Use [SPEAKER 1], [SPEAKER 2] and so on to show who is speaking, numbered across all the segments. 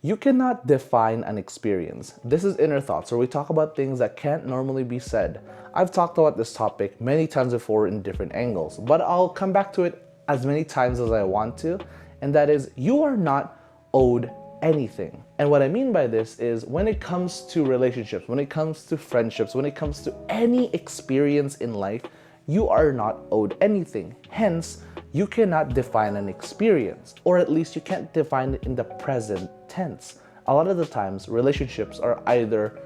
[SPEAKER 1] You cannot define an experience. This is Inner Thoughts, where we talk about things that can't normally be said. I've talked about this topic many times before in different angles, but I'll come back to it as many times as I want to, and that is, you are not owed anything. And what I mean by this is, when it comes to relationships, when it comes to friendships, when it comes to any experience in life, you are not owed anything. Hence, you cannot define an experience, or at least you can't define it in the present tense. A lot of the times, relationships are either,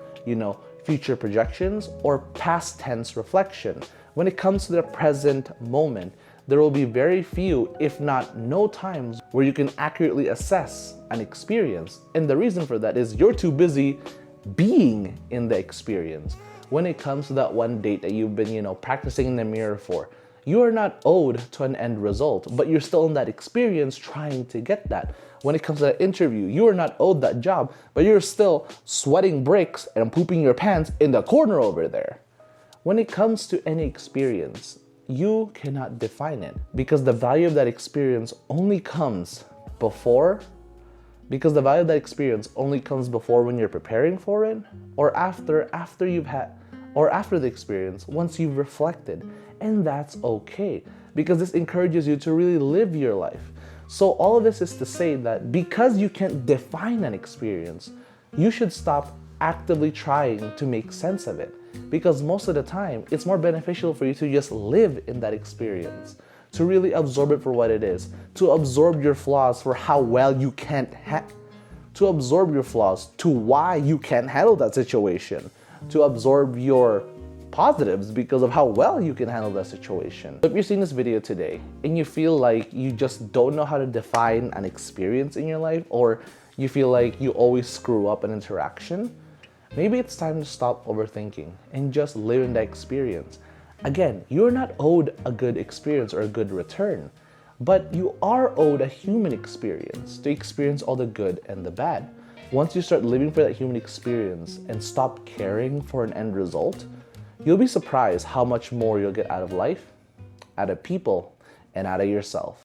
[SPEAKER 1] future projections or past tense reflection. When it comes to the present moment, there will be very few, if not no times, where you can accurately assess an experience. And the reason for that is you're too busy being in the experience. When it comes to that one date that you've been, practicing in the mirror for, you are not owed to an end result, but you're still in that experience trying to get that. When it comes to that interview, you are not owed that job, but you're still sweating bricks and pooping your pants in the corner over there. When it comes to any experience, you cannot define it, because the value of that experience only comes before when you're preparing for it, or after the experience, once you've reflected. And that's okay, because this encourages you to really live your life. So all of this is to say that because you can't define an experience, you should stop actively trying to make sense of it. Because most of the time, it's more beneficial for you to just live in that experience, to really absorb it for what it is, to absorb your flaws for how well you can't to absorb your flaws to why you can't handle that situation, to absorb your positives because of how well you can handle that situation. So if you're seeing this video today and you feel like you just don't know how to define an experience in your life, or you feel like you always screw up an interaction, maybe it's time to stop overthinking and just live in that experience. Again, you're not owed a good experience or a good return, but you are owed a human experience to experience all the good and the bad. Once you start living for that human experience and stop caring for an end result, you'll be surprised how much more you'll get out of life, out of people, and out of yourself.